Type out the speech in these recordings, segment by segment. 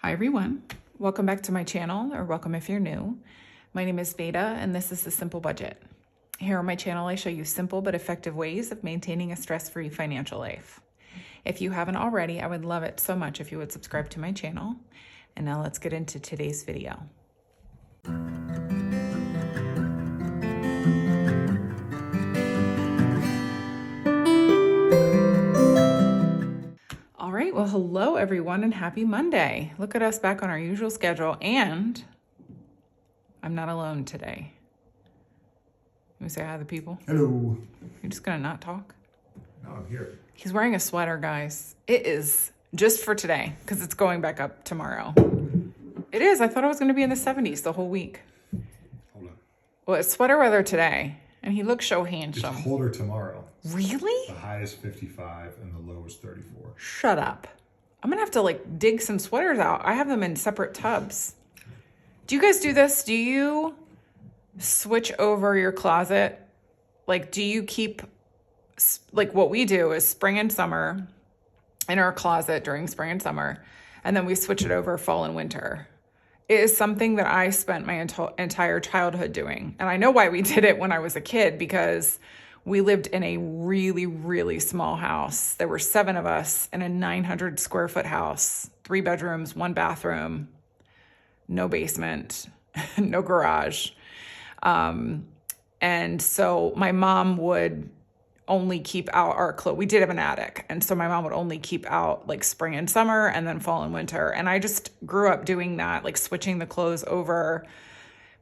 Hi everyone, welcome back to my channel, or welcome if you're new. My name is Veda and this is The Simple Budget. Here on my channel I show you simple but effective ways of maintaining a stress-free financial life. If you haven't already, I would love it so much if you would subscribe to my channel. And now let's get into today's video. All right, well, hello everyone and happy Monday. Look at us back on our usual schedule, and I'm not alone today. Can we say hi to the people? Hello. You're just gonna not talk? No, I'm here. He's wearing a sweater, guys. It is just for today because it's going back up tomorrow. It is. I thought it was gonna be in the 70s the whole week. Hold on. Well, it's sweater weather today, and he looks so handsome. It's colder tomorrow. Really? The high is 55 and the low is 34. Shut up. I'm gonna have to dig some sweaters out. I have them in separate tubs. Do you guys do this? Do you switch over your closet? Do you keep, what we do is spring and summer in our closet during spring and summer, and then we switch it over fall and winter. It is something that I spent my entire childhood doing. And I know why we did it when I was a kid, because we lived in a really, really small house. There were 7 of us in a 900 square foot house, 3 bedrooms, 1 bathroom, no basement, no garage. And so my mom would only keep out our clothes. We did have an attic. And so my mom would only keep out spring and summer and then fall and winter. And I just grew up doing that, switching the clothes over,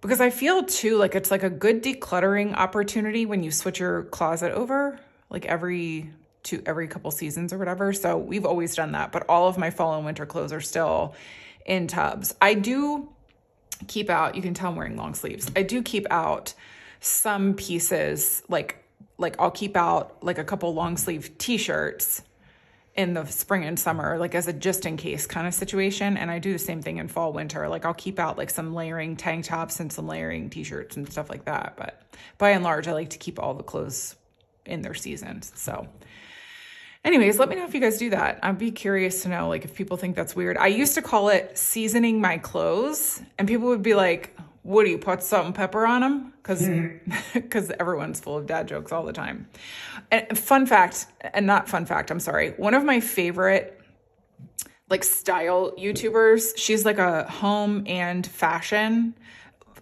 because I feel too, it's a good decluttering opportunity when you switch your closet over, every couple seasons or whatever. So we've always done that, but all of my fall and winter clothes are still in tubs. I do keep out, you can tell I'm wearing long sleeves. I do keep out some pieces, I'll keep out a couple long sleeve t-shirts in the spring and summer, as a just in case kind of situation. And I do the same thing in fall, winter. I'll keep out some layering tank tops and some layering t-shirts and stuff like that. But by and large, I like to keep all the clothes in their seasons. So anyways, let me know if you guys do that. I'd be curious to know, if people think that's weird. I used to call it seasoning my clothes, and people would be like, what do you put salt and pepper on them? Because everyone's full of dad jokes all the time. And I'm sorry. One of my favorite style YouTubers, she's a home and fashion,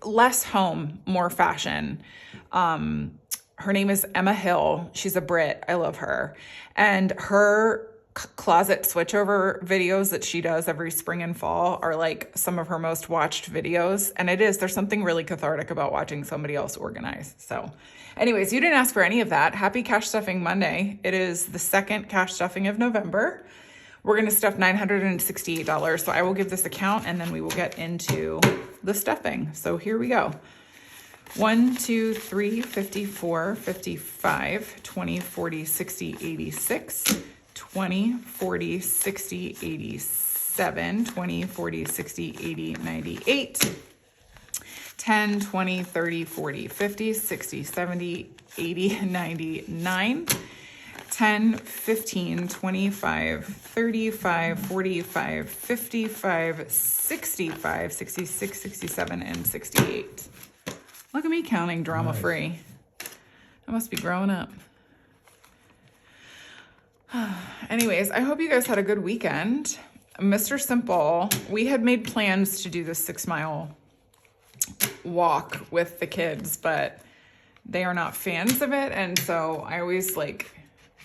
less home, more fashion. Her name is Emma Hill. She's a Brit. I love her. And her closet switchover videos that she does every spring and fall are some of her most watched videos. And there's something really cathartic about watching somebody else organize. So anyways, you didn't ask for any of that. Happy Cash Stuffing Monday. It is the second cash stuffing of November. We're going to stuff $968. So I will give this a count and then we will get into the stuffing. So here we go. 1, 2, 3, 54, 55, 20, 40, 60, 86, 20, 40, 60, 87, 20, 40, 60, 80, 98, 10, 20, 30, 40, 50, 60, 70, 80, 99, 10, 15, 25, 35, 45, 55, 65, 66, 67, and 68. Look at me counting drama-free. I must be growing up. Anyways, I hope you guys had a good weekend. Mr. Simple, we had made plans to do the 6-mile walk with the kids, but they are not fans of it. And so I always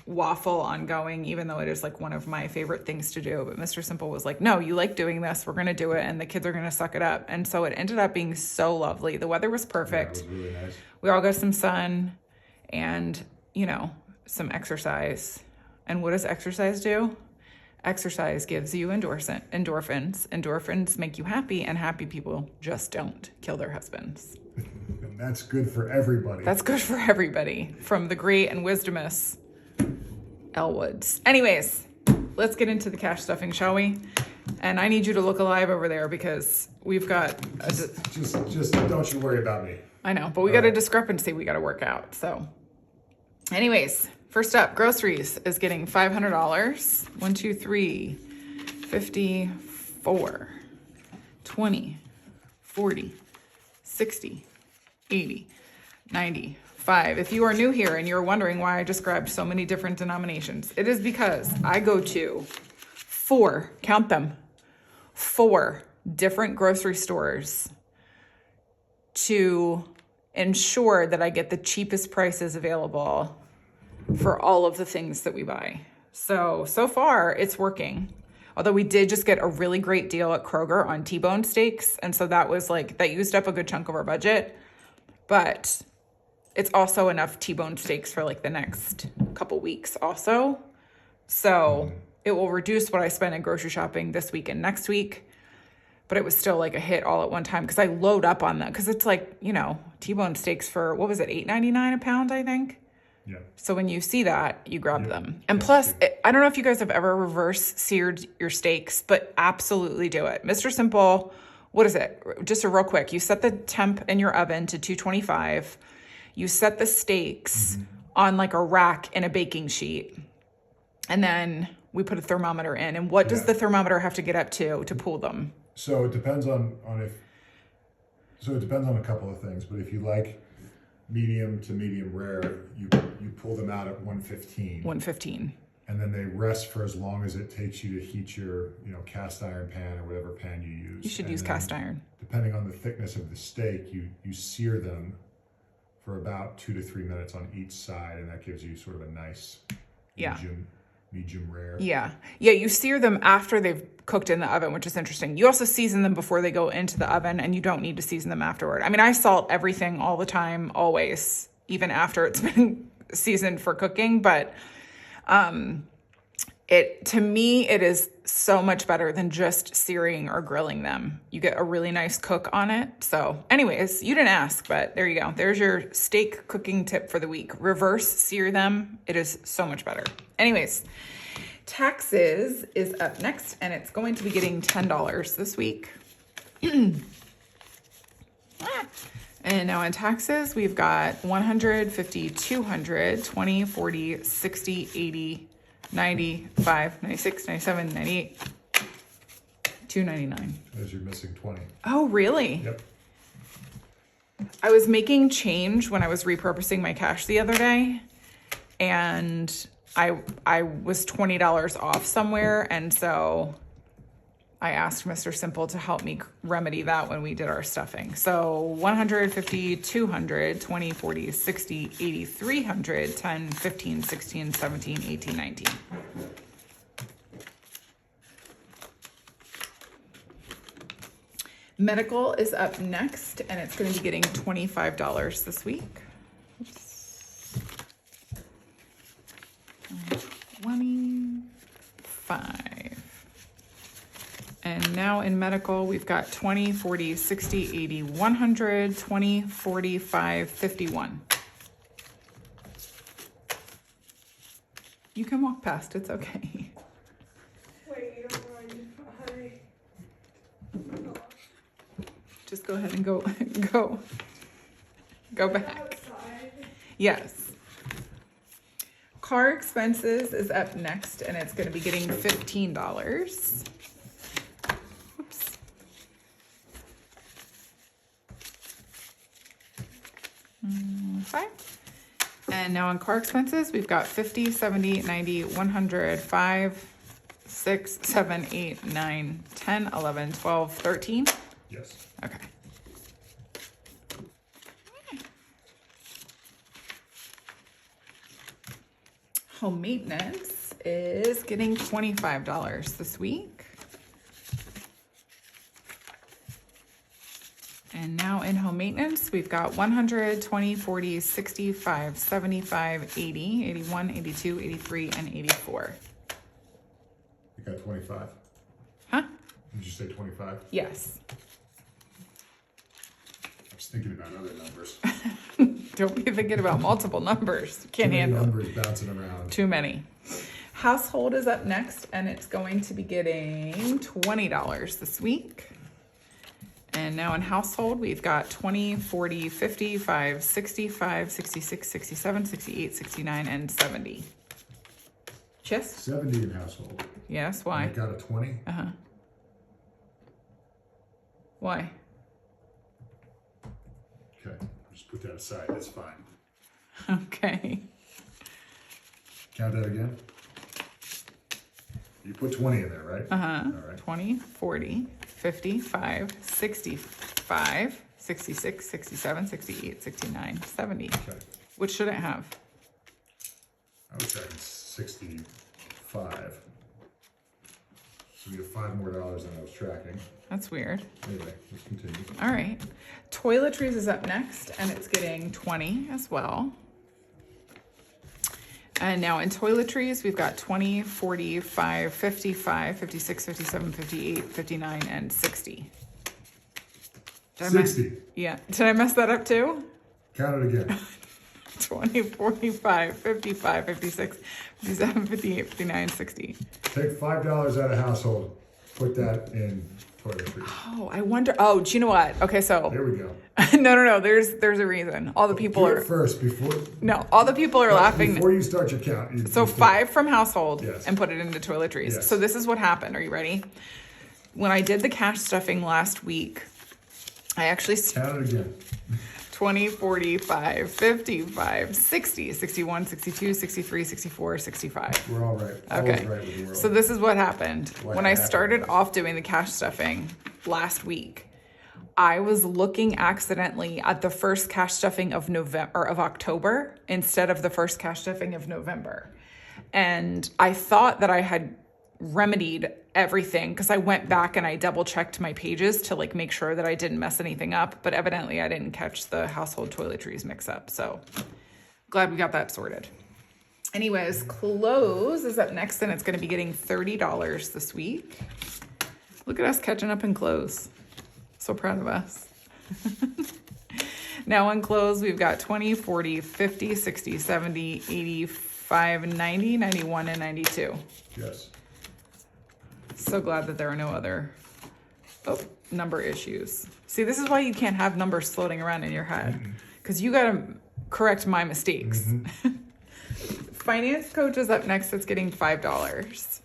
waffle on going, even though it is one of my favorite things to do. But Mr. Simple was like, no, you like doing this. We're going to do it. And the kids are going to suck it up. And so it ended up being so lovely. The weather was perfect. Yeah, it was really nice. We all got some sun and, some exercise. And what does exercise do? Exercise gives you endorphins. Endorphins make you happy, and happy people just don't kill their husbands. And that's good for everybody. That's good for everybody. From the great and wisdomous Elwoods. Anyways, let's get into the cash stuffing, shall we? And I need you to look alive over there because we've got just don't you worry about me. I know, but we got a discrepancy we got to work out. So anyways, first up, groceries is getting $500. 1, 2, 3, 54. 20, 40, 60, 80, 95. If you are new here and you're wondering why I just grabbed so many different denominations, it is because I go to 4, count them, 4 different grocery stores to ensure that I get the cheapest prices available for all of the things that we buy. So far it's working. Although we did just get a really great deal at Kroger on T-bone steaks. And so that was like, that used up a good chunk of our budget. But it's also enough T-bone steaks for like the next couple weeks also. So it will reduce what I spend in grocery shopping this week and next week. But it was still like a hit all at one time because I load up on them. Because it's like, you know, T-bone steaks for, what was it, $8.99 a pound, I think? Yeah. So when you see that, you grab them. And plus, I don't know if you guys have ever reverse seared your steaks, but absolutely do it. Mr. Simple, what is it? Just a real quick. You set the temp in your oven to 225. You set the steaks on like a rack in a baking sheet. And then we put a thermometer in. And what does the thermometer have to get up to pull them? So it depends on it depends on a couple of things. But if you like medium to medium rare, you pull them out at 115. 115. And then they rest for as long as it takes you to heat your, cast iron pan or whatever pan you use. You should use cast iron. Depending on the thickness of the steak, you sear them for about 2 to 3 minutes on each side, and that gives you sort of a nice medium rare. Yeah, you sear them after they've cooked in the oven, which is interesting. You also season them before they go into the oven, and you don't need to season them afterward. I mean, I salt everything all the time, always, even after it's been seasoned for cooking, but to me, it is so much better than just searing or grilling them. You get a really nice cook on it. So anyways, you didn't ask, but there you go. There's your steak cooking tip for the week. Reverse sear them. It is so much better. Anyways, taxes is up next, and it's going to be getting $10 this week. And now in taxes, we've got 100, 50, 200, 20, 40, 60, 80, 95, 96, 97, 98, 299. As you're missing 20. Oh, really? Yep. I was making change when I was repurposing my cash the other day, and I was $20 off somewhere, and so I asked Mr. Simple to help me remedy that when we did our stuffing. So 150, 200, 20, 40, 60, 80, 300, 10, 15, 16, 17, 18, 19. Medical is up next, and it's going to be getting $25 this week. Oops. 25. And now in medical, we've got 20, 40, 60, 80, 100, 20, 45, 51. You can walk past, it's okay. Wait, you don't mind if I... Just go ahead and go back. Outside. Yes. Car expenses is up next, and it's going to be getting $15. Whoops. Okay. And now on car expenses, we've got 50, 70, 90, 100, 5, 6, 7, 8, 9, 10, 11, 12, 13. Yes. Okay. Home maintenance is getting $25 this week. And now in home maintenance, we've got 100, 20, 40, 65, 75, 80, 81, 82, 83, and 84. You got 25. Huh? Did you say 25? Yes. I was thinking about other numbers. Don't be thinking about multiple numbers. Can't Too many handle numbers bouncing around. too many. Household is up next, and it's going to be getting $20 this week. And now in household, we've got 20, 40, 55, 65, 66, 67, 68, 69, and 70. Chess? 70 in household. Yes, I why? got a 20. Uh-huh. Why? Okay, just put that aside, that's fine. Okay. Count that again. You put 20 in there, right? All right. 20, 40, 55, 65, 66, 67, 68, 69, 70. Okay. Which should it have? I was checking 65. So we have $5 more than I was tracking. That's weird. Anyway, let's continue. All right. Toiletries is up next, and it's getting 20 as well. And now in toiletries, we've got 20, 45, 55, 56, 57, 58, 59, and 60. Did I mess- 60. Yeah. Did I mess that up too? Count it again. 20, 45, 55, 56, 57, 58, 59, 60. Take $5 out of household, put that in toiletries. Oh, I wonder. Oh, do you know what? Okay, so There we go. no. There's a reason. All the people Do are it first before. all the people are laughing. Before you start your count. So 5 from household Yes. and put it into toiletries. Yes. So this is what happened. Are you ready? When I did the cash stuffing last week, I actually Count it again. 20, 45, 55, 60, 61, 62, 63, 64, 65. We're all right. Always Okay. right with the world. So this is what happened. What When I happened? started off doing the cash stuffing last week, I was looking accidentally at the first cash stuffing of October instead of the first cash stuffing of November. And I thought that I had remedied everything because I went back and I double checked my pages to like make sure that I didn't mess anything up, but evidently I didn't catch the household toiletries mix up. So glad we got that sorted. Anyways, clothes is up next, and it's going to be getting $30 this week. Look at us catching up in clothes. So proud of us. Now in clothes, we've got 20, 40, 50, 60, 70, 85, 90, 91, and 92. Yes. So glad that there are no other number issues. See, this is why you can't have numbers floating around in your head, because you got to correct my mistakes. Finance coach is up next. It's getting $5.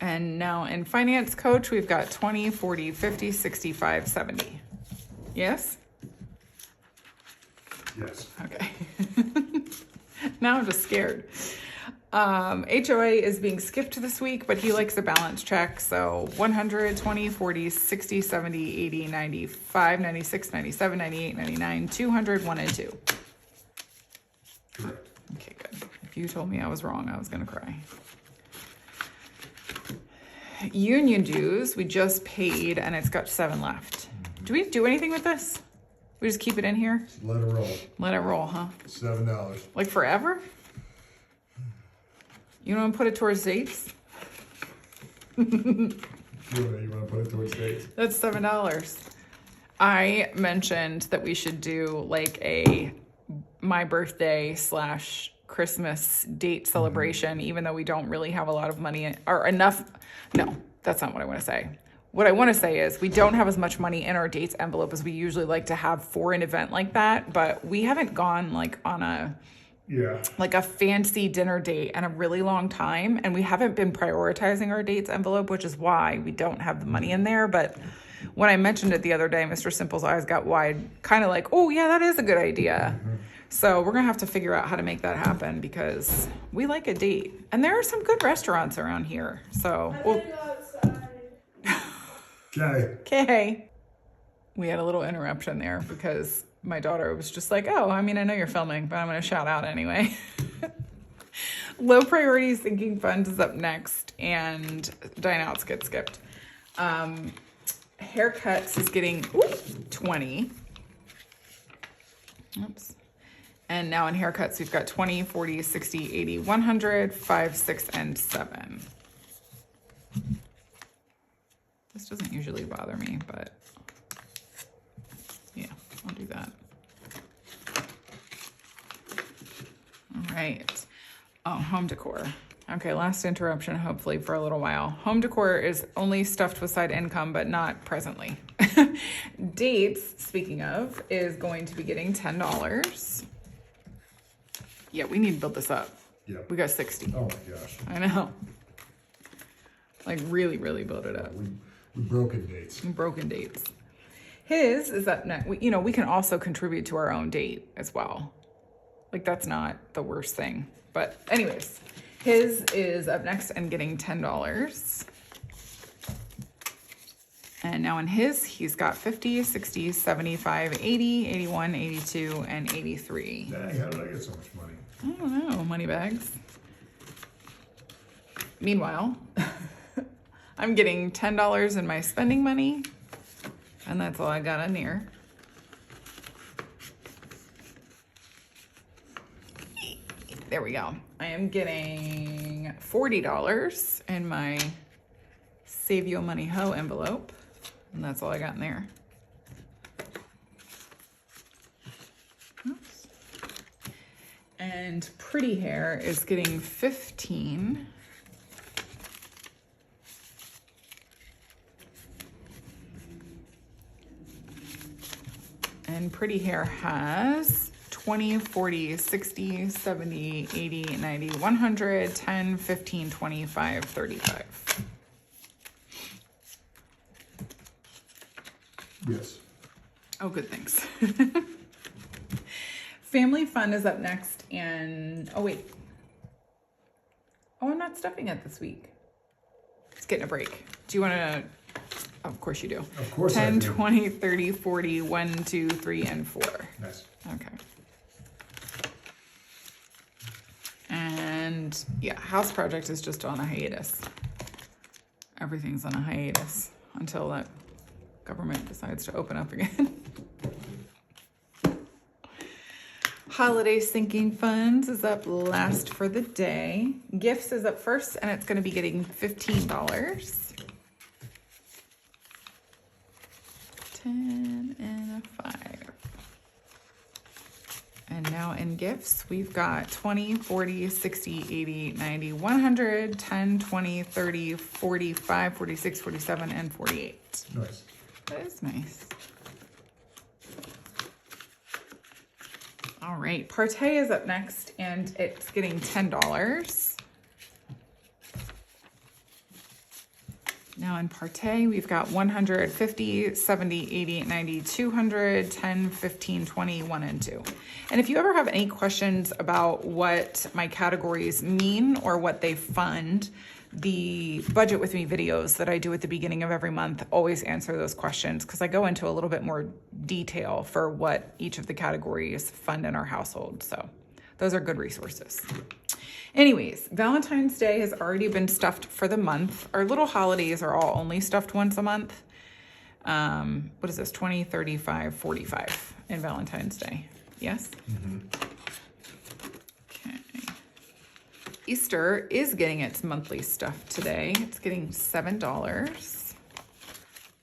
And now in finance coach, we've got 20, 40, 50, 65, 70. Yes? Yes. Okay. Now I'm just scared. HOA is being skipped this week, but he likes a balance check. So 100, 20, 40, 60, 70, 80, 95, 96, 97, 98, 99, 200, 1, and 2. Correct. Okay, good. If you told me I was wrong, I was going to cry. Union dues, we just paid, and it's got 7 left. Do we do anything with this? We just keep it in here? Let it roll. Let it roll, huh? $7. Like forever? You don't want to put it towards dates? You want to put it towards dates? That's $7. I mentioned that we should do like a my birthday / Christmas date celebration, even though we don't really have a lot of money or enough. No, that's not what I want to say. What I want to say is we don't have as much money in our dates envelope as we usually like to have for an event like that, but we haven't gone like on a fancy dinner date in a really long time, and we haven't been prioritizing our dates envelope, which is why we don't have the money in there. But when I mentioned it the other day, Mr. Simple's eyes got wide, kind of like, oh yeah, that is a good idea. So we're gonna have to figure out how to make that happen because we like a date, and there are some good restaurants around here. So I'm gonna go outside. Okay. We had a little interruption there because my daughter was just like, oh, I mean, I know you're filming, but I'm going to shout out anyway. Low priorities thinking funds is up next, and dine outs get skipped. Haircuts is getting 20. Oops. And now in haircuts, we've got 20, 40, 60, 80, 100, 5, 6, and 7. This doesn't usually bother me, but yeah, I'll do that. All right. Oh, home decor. Okay, last interruption, hopefully for a little while. Home decor is only stuffed with side income, but not presently. Dates, speaking of, is going to be getting $10. Yeah, we need to build this up. Yeah. We got 60. Oh my gosh. I know. Like really, really build it up. We broken dates. Broken dates. His is up next. We can also contribute to our own date as well. Like that's not the worst thing. But anyways, his is up next and getting $10. And now in his, he's got 50, 60, 75, 80, 81, 82, and 83. Dang, how did I get so much money? I don't know, money bags. Meanwhile, I'm getting $10 in my spending money, and that's all I got in here. There we go. I am getting $40 in my Save Yo Money Ho envelope, and that's all I got in there. Oops. And Pretty Hair is getting 15. And Pretty Hair has 20, 40, 60, 70, 80, 90, 100, 10, 15, 25, 35. Yes. Oh, good, thanks. Family Fun is up next, and oh wait. Oh, I'm not stuffing it this week. It's getting a break. Do you want to? Oh, of course you do. Of course 10, I do. 20, 30, 40, 1, 2, 3, and 4. Nice. Okay. And yeah, house project is just on a hiatus. Everything's on a hiatus until that government decides to open up again. Holiday Sinking Funds is up last for the day. Gifts is up first, and it's going to be getting $15. 10 and a 5. And now in gifts, we've got 20, 40, 60, 80, 90, 100, 10, 20, 30, 45, 46, 47, and 48. Nice. That is nice. All right, Partey is up next, and it's getting $10. Now in Partey, we've got 100, 50, 70, 80, 90, 200, 10, 15, 20, 1, and 2. And if you ever have any questions about what my categories mean or what they fund, the Budget With Me videos that I do at the beginning of every month always answer those questions because I go into a little bit more detail for what each of the categories fund in our household. So those are good resources. Anyways, Valentine's Day has already been stuffed for the month. Our little holidays are all only stuffed once a month. What is this? 20, 35, 45 in Valentine's Day. Yes? Mm-hmm. Okay. Easter is getting its monthly stuff today. It's getting $7.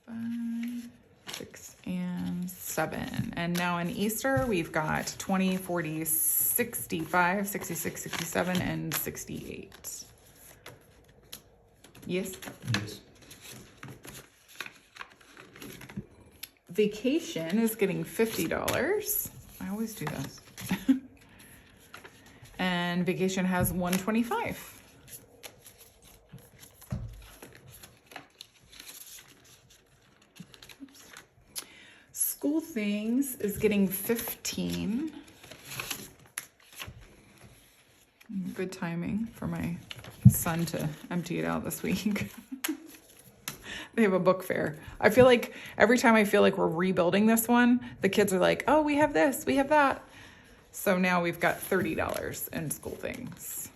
5, 6, and 7. And now in Easter, we've got 20, 40, 65, 66, 67, and 68. Yes? Yes. Vacation is getting $50. I always do this. And Vacation has 125. School Things is getting 15. Good timing for my son to empty it out this week. They have a book fair. I feel like every time I feel like we're rebuilding this one, the kids are like, oh, we have this, we have that. So now we've got $30 in School Things.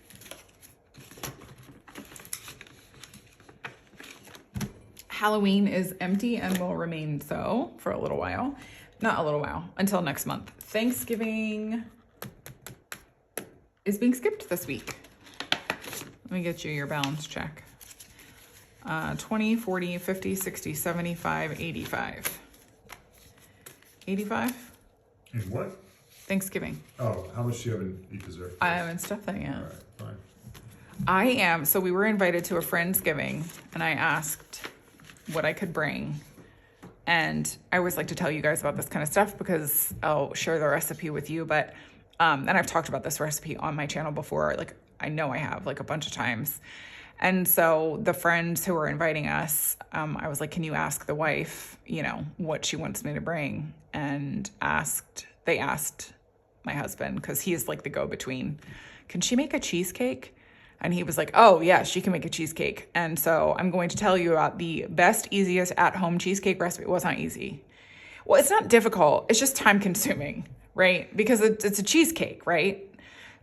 Halloween is empty and will remain so for a little while. Not a little while, until next month. Thanksgiving is being skipped this week. Let me get you your balance check. 20, 40, 50, 60, 75, 85. 85? In what? Thanksgiving. Oh, how much do you have in eat dessert? I haven't stuffed that yet. All right, fine. I am. So we were invited to a Friendsgiving, and I asked what I could bring. And I always like to tell you guys about this kind of stuff because I'll share the recipe with you. But, and I've talked about this recipe on my channel before. Like, I know I have, like, a bunch of times. And so the friends who were inviting us, I was like, can you ask the wife, you know, what she wants me to bring? And they asked my husband, because he is like the go-between, can she make a cheesecake? And he was like, oh yeah, she can make a cheesecake. And so I'm going to tell you about the best, easiest at-home cheesecake recipe. Well, it's not easy. Well, it's not difficult. It's just time consuming, right? Because it's a cheesecake, right?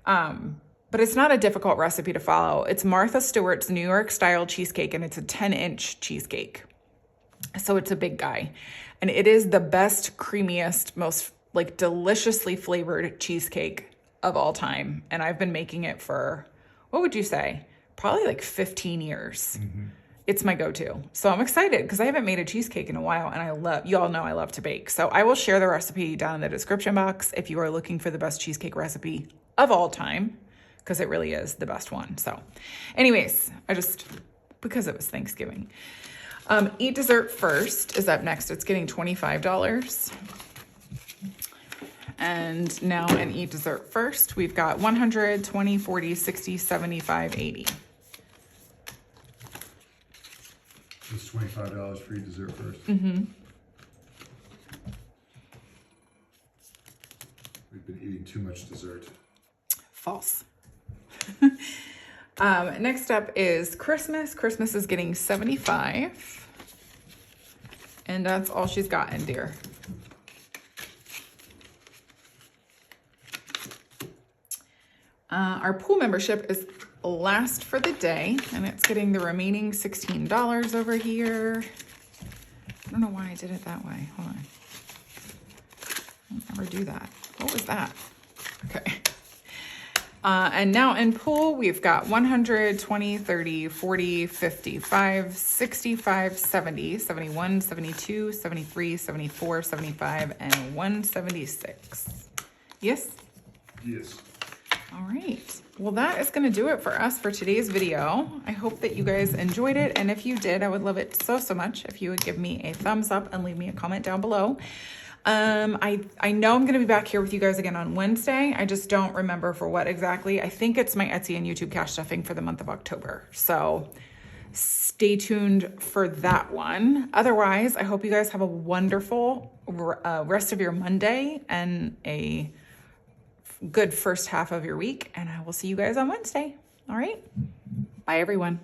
But it's not a difficult recipe to follow. It's Martha Stewart's New York style cheesecake, and it's a 10-inch cheesecake. So it's a big guy. And it is the best, creamiest, most like deliciously flavored cheesecake of all time. And I've been making it for, what would you say? Probably like 15 years. Mm-hmm. It's my go-to. So I'm excited because I haven't made a cheesecake in a while, and you all know I love to bake. So I will share the recipe down in the description box if you are looking for the best cheesecake recipe of all time, because it really is the best one. So anyways, because it was Thanksgiving. Eat Dessert First is up next. It's getting $25. And now in Eat Dessert First, we've got 100, 20, 40, 60, 75, 80. It's $25 for Eat Dessert First. Mm-hmm. We've been eating too much dessert. False. Next up is Christmas. Christmas is getting 75. And that's all she's gotten, dear. Our pool membership is last for the day, and it's getting the remaining $16 over here. I don't know why I did it that way. Hold on. I'll never do that. What was that? Okay. And now in pool, we've got 100, 20, 30, 40, 55, 65, 70, 71, 72, 73, 74, 75, and 176. Yes? Yes. All right. Well, that is going to do it for us for today's video. I hope that you guys enjoyed it. And if you did, I would love it so much if you would give me a thumbs up and leave me a comment down below. I know I'm going to be back here with you guys again on Wednesday. I just don't remember for what exactly. I think it's my Etsy and YouTube cash stuffing for the month of October. So stay tuned for that one. Otherwise, I hope you guys have a wonderful rest of your Monday and a good first half of your week. And I will see you guys on Wednesday. All right. Bye, everyone.